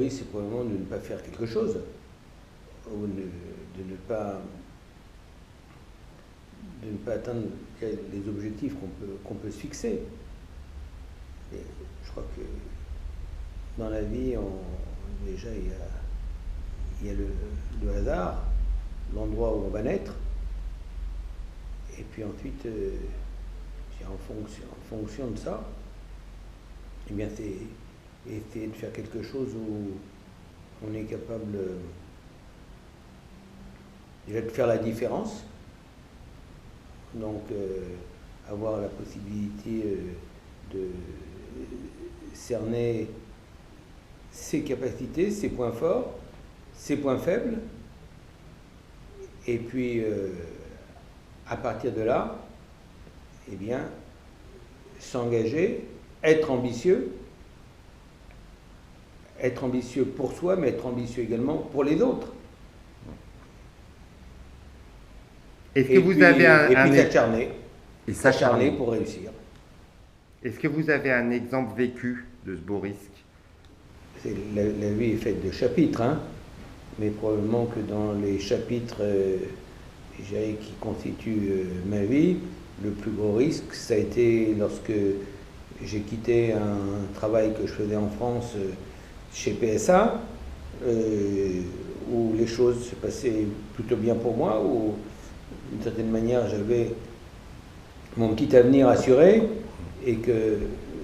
risque, c'est probablement de ne pas faire quelque chose, ou de ne pas atteindre les objectifs qu'on peut se fixer. Et je crois que dans la vie, déjà, il y a le hasard, l'endroit où on va naître, et puis ensuite, en fonction de ça, eh bien, c'est essayer de faire quelque chose où on est capable déjà de faire la différence, donc avoir la possibilité de cerner ses capacités, ses points forts, ses points faibles, et puis à partir de là, eh bien, s'engager, être ambitieux pour soi, mais être ambitieux également pour les autres. Est-ce que vous avez s'acharner pour réussir. Est-ce que vous avez un exemple vécu de ce beau risque? La vie est faite de chapitres, hein, mais probablement que dans les chapitres qui constituent ma vie, le plus gros risque, ça a été lorsque j'ai quitté un travail que je faisais en France chez PSA, où les choses se passaient plutôt bien pour moi, où d'une certaine manière j'avais mon petit avenir assuré, et que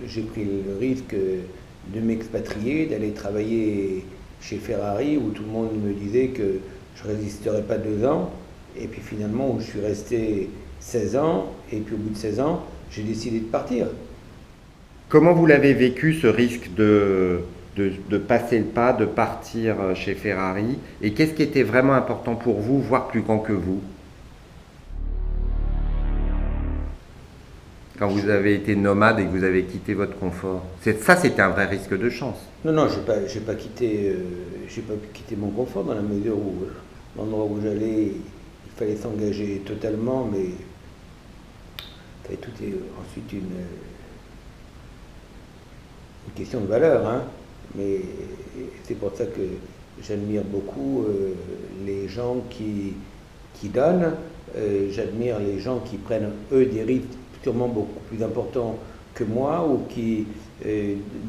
j'ai pris le risque de m'expatrier, d'aller travailler chez Ferrari, où tout le monde me disait que je ne résisterais pas 2 ans, et puis finalement où je suis resté 16 ans, et puis au bout de 16 ans, j'ai décidé de partir. Comment vous l'avez vécu, ce risque de passer le pas, de partir chez Ferrari, et qu'est-ce qui était vraiment important pour vous, voire plus grand que vous, quand vous avez été nomade et que vous avez quitté votre confort? Ça, c'était un vrai risque de chance. Non, j'ai pas quitté mon confort, dans la mesure où l'endroit où j'allais, il fallait s'engager totalement, mais tout est ensuite une question de valeur, hein. Mais c'est pour ça que j'admire beaucoup les gens qui donnent, j'admire les gens qui prennent, eux, des risques sûrement beaucoup plus importants que moi, ou qui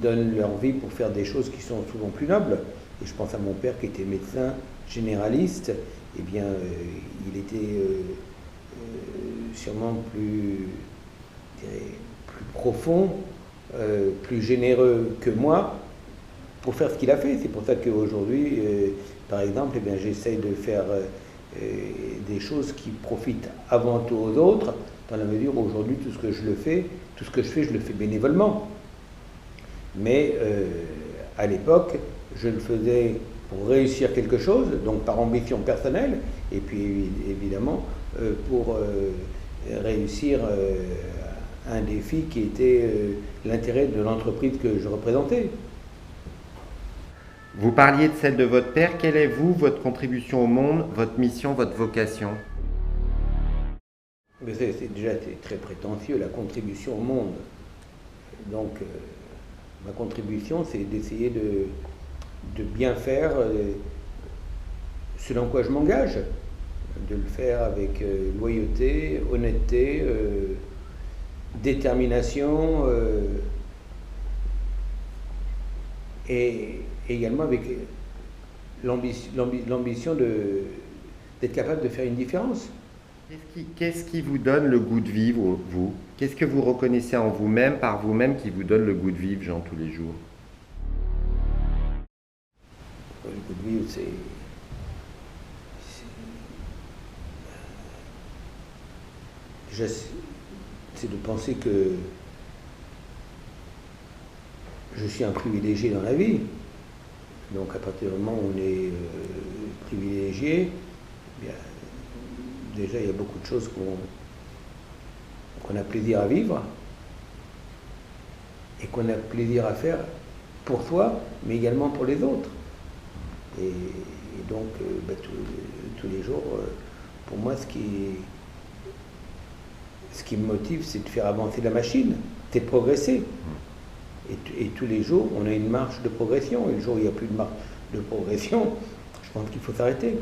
donnent leur vie pour faire des choses qui sont souvent plus nobles. Et je pense à mon père qui était médecin généraliste. Eh bien, il était sûrement plus profond, plus généreux que moi pour faire ce qu'il a fait. C'est pour ça qu'aujourd'hui, par exemple, eh bien, j'essaye de faire des choses qui profitent avant tout aux autres, dans la mesure où aujourd'hui tout ce que je fais, je le fais bénévolement. Mais à l'époque, je le faisais pour réussir quelque chose, donc par ambition personnelle, et puis évidemment pour réussir un défi qui était l'intérêt de l'entreprise que je représentais. Vous parliez de celle de votre père. Quelle est, vous, votre contribution au monde, votre mission, votre vocation? Mais c'est déjà très prétentieux, la contribution au monde. Donc, ma contribution, c'est d'essayer de bien faire ce dans quoi je m'engage, de le faire avec loyauté, honnêteté, détermination, et également avec l'ambition d'être capable de faire une différence. Qu'est-ce qui vous donne le goût de vivre, vous? Qu'est-ce que vous reconnaissez en vous-même, par vous-même, qui vous donne le goût de vivre, Jean, tous les jours? Le goût de vivre, c'est de penser que je suis un privilégié dans la vie. Donc à partir du moment où on est privilégié, eh bien, déjà il y a beaucoup de choses qu'on a plaisir à vivre et qu'on a plaisir à faire pour soi, mais également pour les autres. Et donc tous les jours, pour moi, ce qui me motive, c'est de faire avancer la machine, c'est de progresser. Et tous les jours, on a une marche de progression. Et le jour où il n'y a plus de marche de progression, je pense qu'il faut s'arrêter.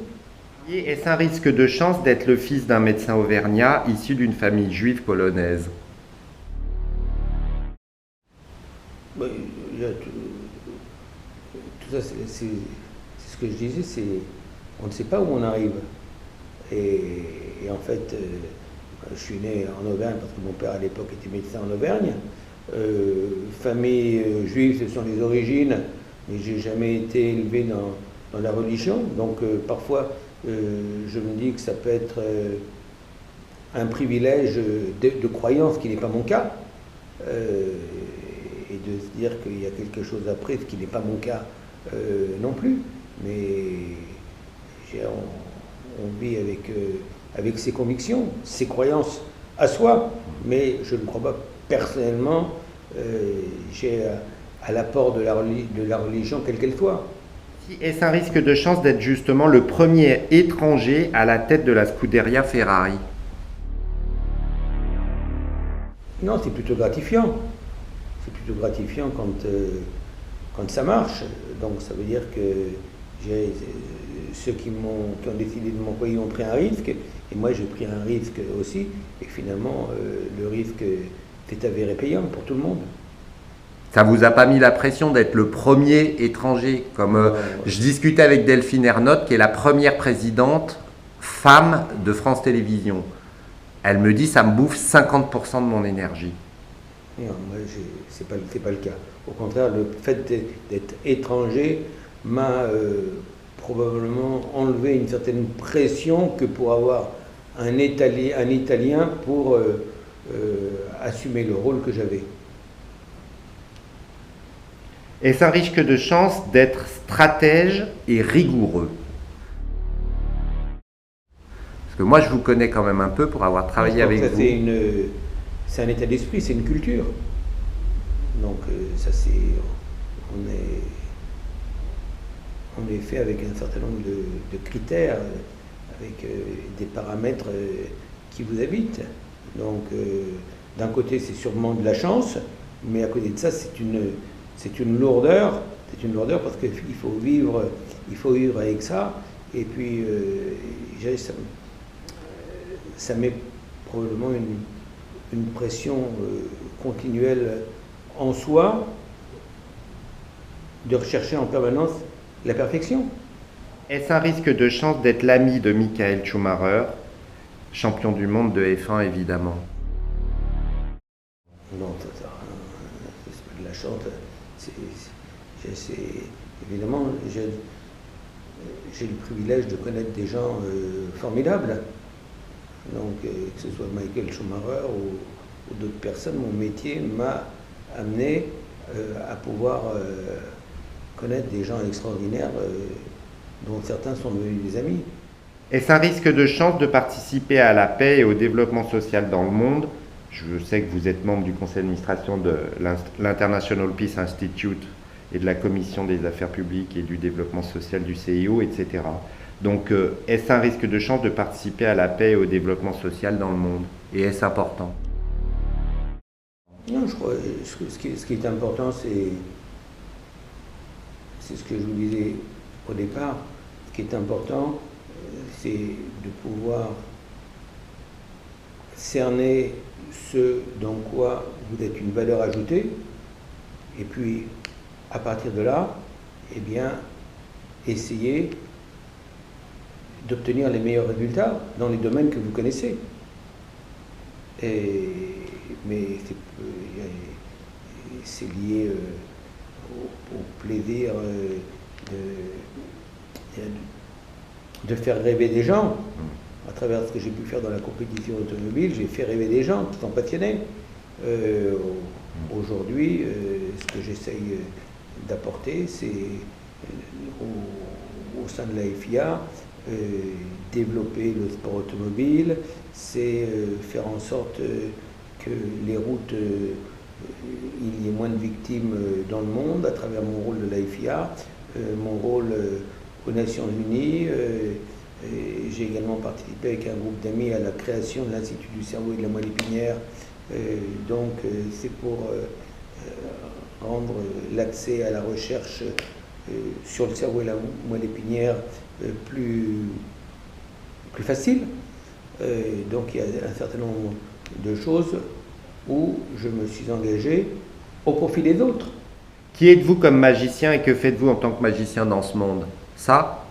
Est-ce un risque de chance d'être le fils d'un médecin auvergnat issu d'une famille juive polonaise? Ben, tout ça, c'est ce que je disais, on ne sait pas où on arrive. Et en fait, je suis né en Auvergne parce que mon père à l'époque était médecin en Auvergne. Famille juive, ce sont les origines, mais j'ai jamais été élevé dans la religion. Donc parfois, je me dis que ça peut être un privilège de croyance qui n'est pas mon cas. Et de se dire qu'il y a quelque chose après, ce qui n'est pas mon cas non plus. Mais on vit avec ses convictions, ses croyances à soi, mais je ne crois pas personnellement à l'apport de la religion, quelle qu'elle soit. Est-ce un risque de chance d'être justement le premier étranger à la tête de la Scuderia Ferrari? Non, c'est plutôt gratifiant. C'est plutôt gratifiant quand ça marche. Donc ça veut dire que ceux qui ont décidé de m'employer ont pris un risque, et moi j'ai pris un risque aussi, et finalement le risque s'est avéré payant pour tout le monde. Ça vous a pas mis la pression d'être le premier étranger? Comme je discutais avec Delphine Ernotte, qui est la première présidente femme de France Télévisions. Elle me dit, ça me bouffe 50% de mon énergie. Non, moi, c'est pas le cas. Au contraire, le fait d'être étranger m'a probablement enlevé une certaine pression que pour avoir un Italien pour assumer le rôle que j'avais. Est-ce un risque de chance d'être stratège et rigoureux? Parce que moi, je vous connais quand même un peu pour avoir travaillé avec vous. C'est un état d'esprit, c'est une culture. Donc ça c'est, on est fait avec un certain nombre de critères, avec des paramètres qui vous habitent. Donc d'un côté c'est sûrement de la chance, mais à côté de ça c'est une lourdeur. C'est une lourdeur parce qu'il faut vivre avec ça. Et puis ça met probablement une pression continuelle en soi de rechercher en permanence la perfection. Est-ce un risque de chance d'être l'ami de Michael Schumacher, champion du monde de F1 évidemment? Non, c'est pas de la chance. Évidemment, j'ai le privilège de connaître des gens formidables. Donc, que ce soit Michael Schumacher ou d'autres personnes, mon métier m'a amené à pouvoir connaître des gens extraordinaires dont certains sont devenus des amis. Est-ce un risque de chance de participer à la paix et au développement social dans le monde? Je sais que vous êtes membre du conseil d'administration de l'International Peace Institute et de la commission des affaires publiques et du développement social du CIO, etc. Donc, est-ce un risque de chance de participer à la paix et au développement social dans le monde? Et est-ce important? Non, je crois ce qui est important, c'est ce que je vous disais au départ. Ce qui est important, c'est de pouvoir cerner ce dans quoi vous êtes une valeur ajoutée, et puis à partir de là, eh bien, essayer d'obtenir les meilleurs résultats dans les domaines que vous connaissez. Mais c'est lié au plaisir de faire rêver des gens. À travers ce que j'ai pu faire dans la compétition automobile, j'ai fait rêver des gens qui sont passionnés. Aujourd'hui, ce que j'essaye d'apporter, c'est au sein de la FIA, développer le sport automobile, c'est faire en sorte que les routes, il y ait moins de victimes dans le monde à travers mon rôle de la FIA, mon rôle aux Nations Unies. J'ai également participé avec un groupe d'amis à la création de l'Institut du cerveau et de la moelle épinière. Donc c'est pour rendre l'accès à la recherche sur le cerveau et la moelle épinière plus facile. Donc il y a un certain nombre de choses où je me suis engagé au profit des autres. Qui êtes-vous comme magicien et que faites-vous en tant que magicien dans ce monde? Ça?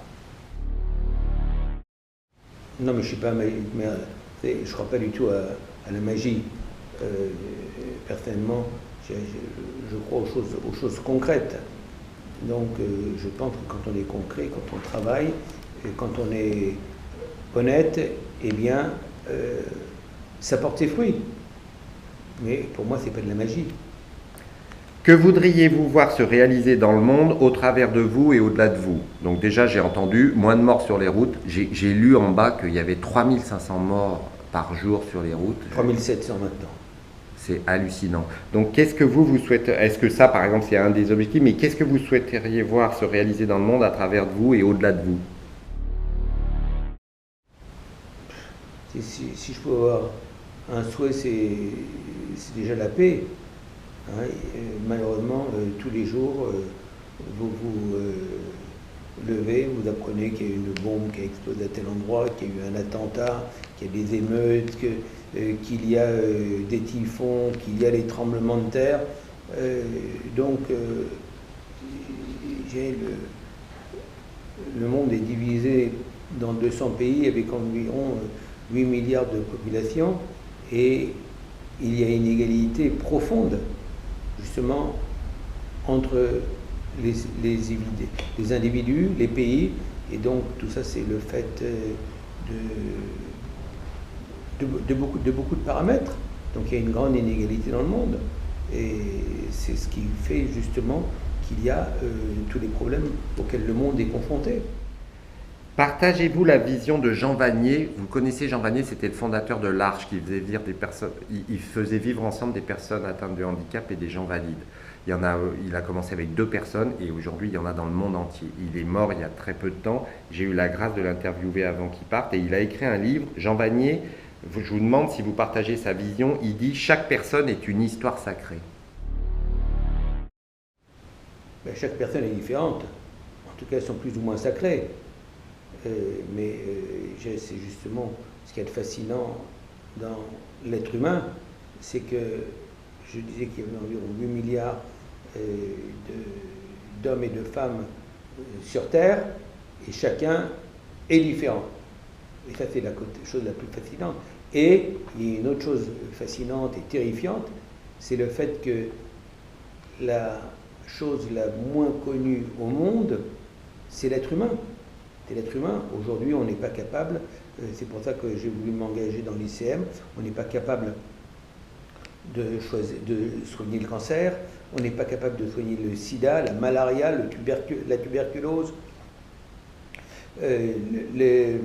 Non, mais je ne suis pas je ne crois pas du tout à la magie. Personnellement, je crois aux choses concrètes. Donc je pense que quand on est concret, quand on travaille, et quand on est honnête, eh bien, ça porte ses fruits. Mais pour moi, ce n'est pas de la magie. Que voudriez-vous voir se réaliser dans le monde au travers de vous et au-delà de vous? Donc déjà, j'ai entendu moins de morts sur les routes. J'ai lu en bas qu'il y avait 3500 morts par jour sur les routes. 3700 maintenant. C'est hallucinant. Donc qu'est-ce que vous souhaitez? Est-ce que ça, par exemple, c'est un des objectifs, mais qu'est-ce que vous souhaiteriez voir se réaliser dans le monde à travers de vous et au-delà de vous? Si je peux avoir un souhait, c'est déjà la paix. Hein, malheureusement, tous les jours, vous vous levez, vous apprenez qu'il y a une bombe qui a explosé à tel endroit, qu'il y a eu un attentat, qu'il y a des émeutes, qu'il y a des typhons, qu'il y a des tremblements de terre. Donc, le monde est divisé dans 200 pays avec environ 8 milliards de population et il y a une inégalité profonde justement entre les individus, les pays, et donc tout ça c'est le fait de beaucoup de paramètres. Donc il y a une grande inégalité dans le monde et c'est ce qui fait justement qu'il y a tous les problèmes auxquels le monde est confronté. Partagez-vous la vision de Jean Vanier? Vous connaissez Jean Vanier, c'était le fondateur de l'Arche qui faisait vivre des personnes, il faisait vivre ensemble des personnes atteintes de handicap et des gens valides. Il a commencé avec 2 personnes et aujourd'hui il y en a dans le monde entier. Il est mort il y a très peu de temps. J'ai eu la grâce de l'interviewer avant qu'il parte et il a écrit un livre. Jean Vanier, je vous demande si vous partagez sa vision. Il dit: chaque personne est une histoire sacrée. Ben, chaque personne est différente. En tout cas, elles sont plus ou moins sacrées. C'est justement ce qui est fascinant dans l'être humain, c'est que je disais qu'il y avait environ 8 milliards d'hommes et de femmes sur Terre, et chacun est différent. Et ça, c'est la chose la plus fascinante. Et il y a une autre chose fascinante et terrifiante, c'est le fait que la chose la moins connue au monde, c'est l'être humain. C'est l'être humain. Aujourd'hui, on n'est pas capable, c'est pour ça que j'ai voulu m'engager dans l'ICM, on n'est pas capable de soigner le cancer, on n'est pas capable de soigner le sida, la malaria, la tuberculose, le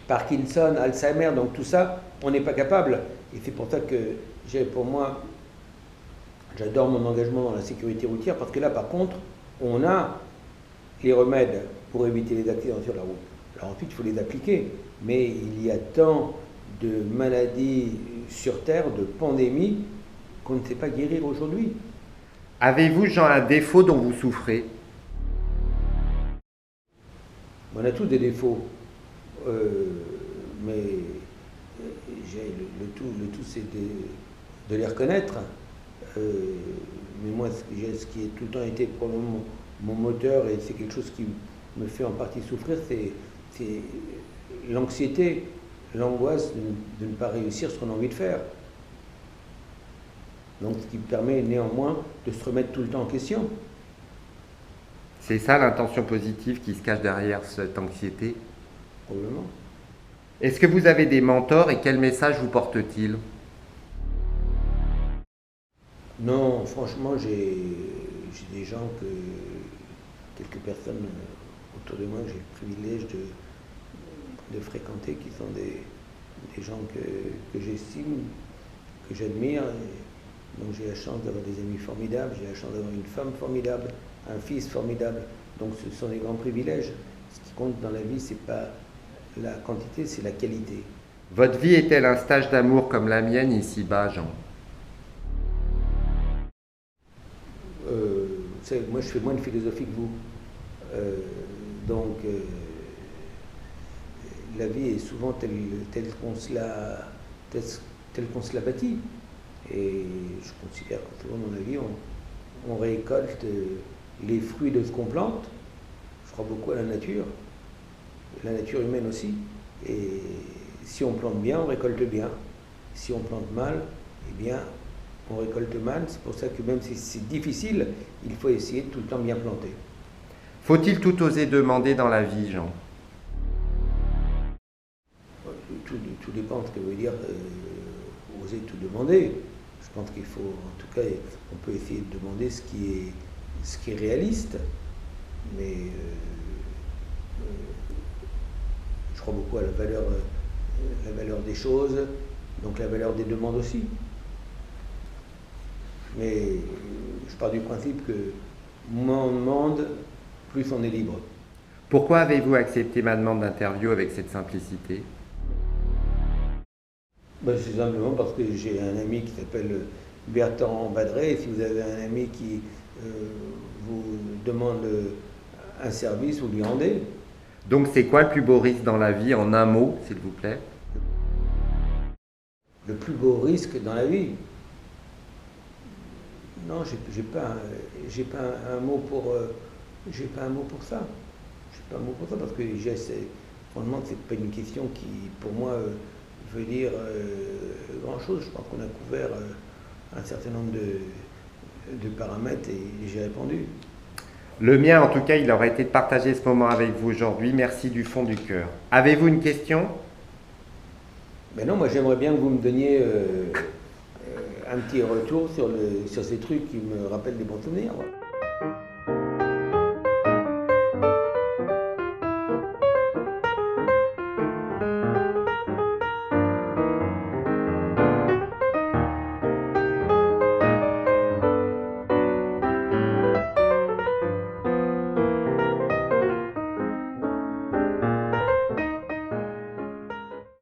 Parkinson, Alzheimer, donc tout ça, on n'est pas capable. Et c'est pour ça que pour moi, j'adore mon engagement dans la sécurité routière, parce que là, par contre, on a les remèdes pour éviter les accidents sur la route. Alors ensuite, il faut les appliquer. Mais il y a tant de maladies sur Terre, de pandémies, qu'on ne sait pas guérir aujourd'hui. Avez-vous, Jean, un défaut dont vous souffrez? On a tous des défauts. Mais le tout c'est de les reconnaître. Mais moi, ce qui a tout le temps été probablement mon moteur, et c'est quelque chose qui me fait en partie souffrir, c'est l'anxiété, l'angoisse de ne pas réussir ce qu'on a envie de faire. Donc ce qui permet néanmoins de se remettre tout le temps en question. C'est ça l'intention positive qui se cache derrière cette anxiété? Probablement. Est-ce que vous avez des mentors et quel message vous portent-ils? Non, franchement, j'ai des gens quelques personnes autour de moi que j'ai le privilège de fréquenter, qui sont des gens que j'estime, que j'admire. Donc j'ai la chance d'avoir des amis formidables, j'ai la chance d'avoir une femme formidable, un fils formidable. Donc ce sont des grands privilèges. Ce qui compte dans la vie, c'est pas la quantité, c'est la qualité. Votre vie est-elle un stage d'amour comme la mienne ici-bas, Jean? savez, moi je fais moins de philosophie que vous. Donc la vie est souvent telle qu'on se la bâtit. Et je considère que souvent dans la vie, on récolte les fruits de ce qu'on plante. Je crois beaucoup à la nature humaine aussi. Et si on plante bien, on récolte bien. Si on plante mal, eh bien, on récolte mal. C'est pour ça que même si c'est difficile, il faut essayer de tout le temps bien planter. Faut-il tout oser demander dans la vie, Jean? Tout dépend de ce que veut dire oser tout demander. Je pense qu'il faut, en tout cas, on peut essayer de demander ce qui est réaliste, mais je crois beaucoup à la valeur des choses, donc la valeur des demandes aussi. Mais je pars du principe que moins on demande, plus on est libre. Pourquoi avez-vous accepté ma demande d'interview avec cette simplicité? C'est simplement parce que j'ai un ami qui s'appelle Bertrand Badret, et si vous avez un ami qui vous demande un service, vous lui rendez. Donc c'est quoi le plus beau risque dans la vie, en un mot, s'il vous plaît? Le plus beau risque dans la vie? Non, j'ai pas un mot pour ça. J'ai pas un mot pour ça parce que franchement, c'est pas une question qui, pour moi, veut dire grand-chose. Je pense qu'on a couvert un certain nombre de paramètres et j'ai répondu. Le mien, en tout cas, il aurait été de partager ce moment avec vous aujourd'hui. Merci du fond du cœur. Avez-vous une question? Non, moi j'aimerais bien que vous me donniez un petit retour sur ces trucs qui me rappellent des bons souvenirs. Voilà.